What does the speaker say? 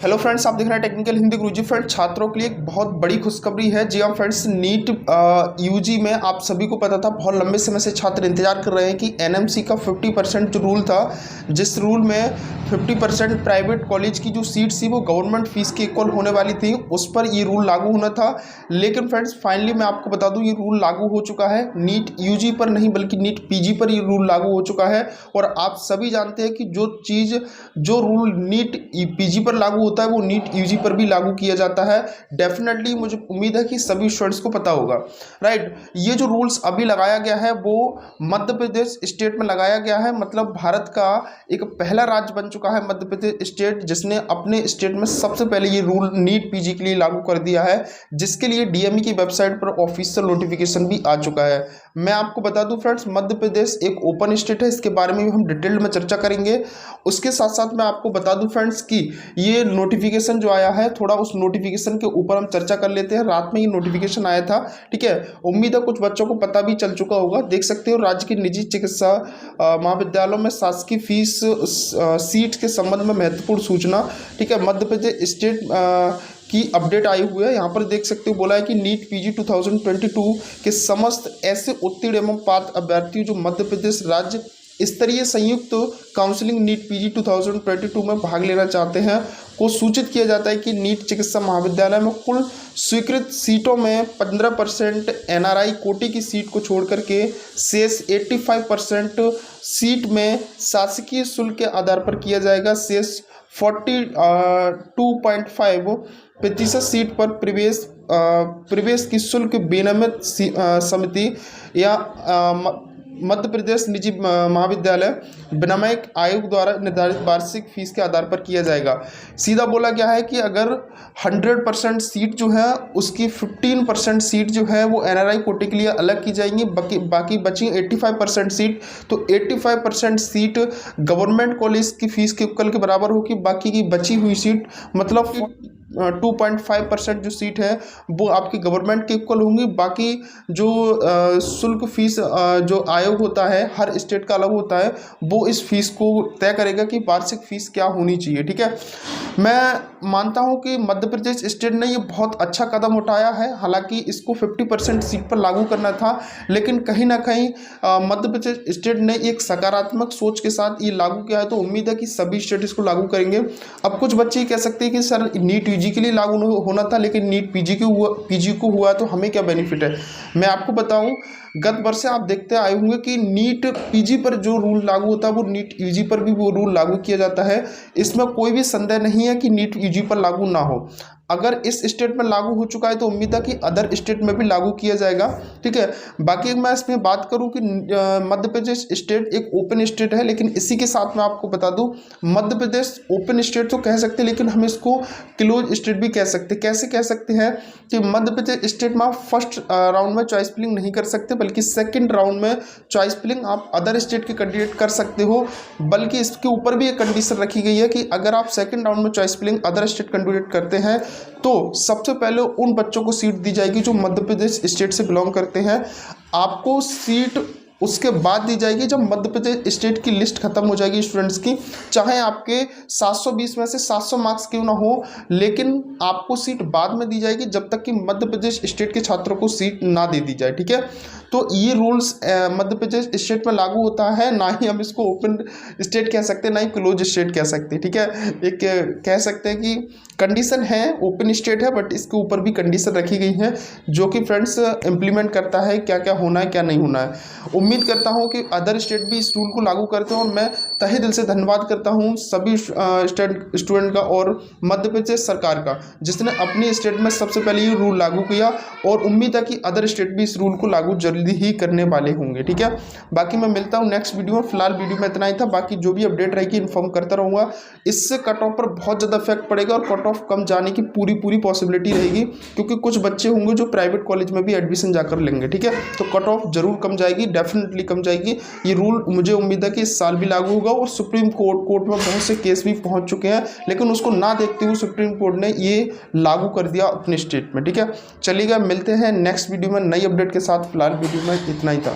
Hello friends, आप देख रहे हैं टेक्निकल हिंदी गुरुजी। फ्रेंड्स, छात्रों के लिए एक बहुत बड़ी खुशखबरी है। जी हाँ फ्रेंड्स, नीट यूजी में आप सभी को पता था, बहुत लंबे समय से छात्र इंतजार कर रहे हैं कि एनएमसी का 50% जो रूल था, जिस रूल में 50% प्राइवेट कॉलेज की जो सीट्स थी वो गवर्नमेंट फीस के इक्वल होने वाली थी, उस पर ये रूल लागू होना था। लेकिन फ्रेंड्स, फाइनली मैं आपको बता दूं, ये रूल लागू हो चुका है। नीट यूजी पर नहीं बल्कि नीट पीजी पर ये रूल लागू हो चुका है। और आप सभी जानते हैं कि जो रूल नीट पीजी पर लागू होता है वो नीट यूजी पर भी लागू किया जाता है। डेफिनेटली मुझे उम्मीद है कि सभी स्टूडेंट्स को पता होगा, राइट। ये जो रूल्स अभी लगाया गया है वो मध्य प्रदेश स्टेट में लगाया गया है। मतलब भारत का एक पहला राज्य बन चुका है मध्य प्रदेश स्टेट, जिसने अपने स्टेट में सबसे पहले ये रूल नीट पीजी के लिए लागू कर दिया है, जिसके लिए डीएमई की वेबसाइट पर ऑफिशियल नोटिफिकेशन भी आ चुका है। मैं आपको बता दूं फ्रेंड्स, मध्य प्रदेश एक ओपन स्टेट है, इसके बारे में भी हम डिटेल में चर्चा करेंगे। उसके साथ साथ मैं आपको बता दूं फ्रेंड्स कि ये नोटिफिकेशन जो आया है, थोड़ा उस नोटिफिकेशन के ऊपर हम चर्चा कर लेते हैं। रात में ये नोटिफिकेशन आया था, ठीक है। उम्मीद है कुछ बच्चों को पता भी चल चुका होगा। देख सकते हो, राज्य के निजी चिकित्सा महाविद्यालयों में शासकीय फीस सीट के संबंध में महत्वपूर्ण सूचना, ठीक है। मध्य प्रदेश स्टेट की अपडेट आई हुई है। यहाँ पर देख सकते हो, बोला है कि नीट पीजी 2022 के समस्त ऐसे उत्तीर्ण एवं पात्र अभ्यर्थियों जो मध्य प्रदेश राज्य स्तरीय संयुक्त काउंसलिंग नीट पीजी 2022 में भाग लेना चाहते हैं को सूचित किया जाता है कि नीट चिकित्सा महाविद्यालय में कुल स्वीकृत सीटों में 15% एनआरआई कोटे की सीट को छोड़ करके शेष 85% सीट में शासकीय शुल्क के आधार पर किया जाएगा। शेष 42.5% सीट पर प्रवेश की शुल्क विनियमित समिति या मध्य प्रदेश निजी महाविद्यालय विनियामक आयोग द्वारा निर्धारित वार्षिक फीस के आधार पर किया जाएगा। सीधा बोला गया है कि अगर 100% सीट जो है उसकी 15% सीट जो है वो एनआरआई कोटे के लिए अलग की जाएंगी, बाकी बची 85% सीट, तो 85% सीट गवर्नमेंट कॉलेज की फीस के इक्वल के बराबर होगी। बाकी की बची हुई सीट मतलब 2.5% जो सीट है वो आपकी गवर्नमेंट के इक्वल होंगी। बाकी जो शुल्क फीस जो आयोग होता है, हर स्टेट का अलग होता है, वो इस फीस को तय करेगा कि वार्षिक फीस क्या होनी चाहिए, ठीक है। मैं मानता हूं कि मध्य प्रदेश स्टेट ने ये बहुत अच्छा कदम उठाया है। हालांकि इसको 50% सीट पर लागू करना था, लेकिन कहीं ना कहीं मध्य प्रदेश स्टेट ने एक सकारात्मक सोच के साथ ये लागू किया है, तो उम्मीद है कि सभी स्टेट इसको लागू करेंगे। अब कुछ बच्चे कह सकते हैं कि सर नीट यूजी के लिए लागू होना था, लेकिन नीट पीजी को हुआ तो हमें क्या बेनिफिट है। मैं आपको बताऊं, गत वर्ष से आप देखते आए होंगे कि नीट पीजी पर जो रूल लागू होता है वो नीट यूजी पर भी वो रूल लागू किया जाता है। इसमें कोई भी संदेह नहीं है कि नीट यूजी पर लागू ना हो। अगर इस स्टेट में लागू हो चुका है तो उम्मीद है कि अदर स्टेट में भी लागू किया जाएगा, ठीक है। बाकी मैं इसमें बात करूं कि मध्य प्रदेश स्टेट एक ओपन स्टेट है, लेकिन इसी के साथ मैं आपको बता दूं, मध्य प्रदेश ओपन स्टेट तो कह सकते हैं, लेकिन हम इसको क्लोज स्टेट भी कह सकते हैं। कैसे कह सकते हैं कि मध्य प्रदेश स्टेट में आप फर्स्ट राउंड में चॉइस फिलिंग नहीं कर सकते, बल्कि सेकेंड राउंड में चॉइस फिलिंग आप अदर स्टेट के कैंडिडेट कर सकते हो। बल्कि इसके ऊपर भी एक कंडीशन रखी गई है कि अगर आप सेकेंड राउंड में choice filling other state candidate करते हैं तो सबसे पहले उन बच्चों को सीट दी जाएगी जो मध्य प्रदेश स्टेट से बिलोंग करते हैं। आपको सीट उसके बाद दी जाएगी जब मध्य प्रदेश स्टेट की लिस्ट खत्म हो जाएगी स्टूडेंट्स की। चाहे आपके 720 में से 700 मार्क्स क्यों ना हो, लेकिन आपको सीट बाद में दी जाएगी जब तक कि मध्य प्रदेश स्टेट के छात्रों को सीट ना दे दी जाए, ठीक है। तो ये रूल्स मध्य प्रदेश स्टेट में लागू होता है। ना ही हम इसको ओपन स्टेट कह सकते हैं, ना ही क्लोज स्टेट कह सकते हैं, ठीक है। एक कह सकते हैं कि कंडीशन है, ओपन स्टेट है, बट इसके ऊपर भी कंडीशन रखी गई है जो कि फ्रेंड्स इंप्लीमेंट करता है क्या क्या होना है क्या नहीं होना है। उम्मीद करता हूं कि अदर स्टेट भी इस रूल को लागू करते हैं, और मैं तहे दिल से धन्यवाद करता हूं सभी स्टूडेंट का और मध्य प्रदेश सरकार का, जिसने अपनी स्टेट में सबसे पहले ये रूल लागू किया। और उम्मीद है कि अदर स्टेट भी इस रूल को लागू जल्दी ही करने वाले होंगे, ठीक है। बाकी मैं मिलता हूं नेक्स्ट वीडियो में। फिलहाल वीडियो में इतना ही था, बाकी जो भी अपडेट रहेगी इन्फॉर्म करता रहूँगा। इससे कट ऑफ पर बहुत ज़्यादा इफेक्ट पड़ेगा और कट ऑफ कम जाने की पूरी पॉसिबिलिटी रहेगी, क्योंकि कुछ बच्चे होंगे जो प्राइवेट कॉलेज में भी एडमिशन जाकर लेंगे, ठीक है। तो कट ऑफ जरूर कम जाएगी, डेफिनेटली कम जाएगी। ये रूल मुझे उम्मीद है कि इस साल भी लागू होगा, और सुप्रीम कोर्ट में बहुत से केस भी पहुंच चुके हैं, लेकिन उसको ना देखते हुए सुप्रीम कोर्ट ने ये लागू कर दिया अपने स्टेट में, ठीक है। चलिएगा, मिलते हैं नेक्स्ट वीडियो में नई अपडेट के साथ। फिलहाल वीडियो में इतना ही था।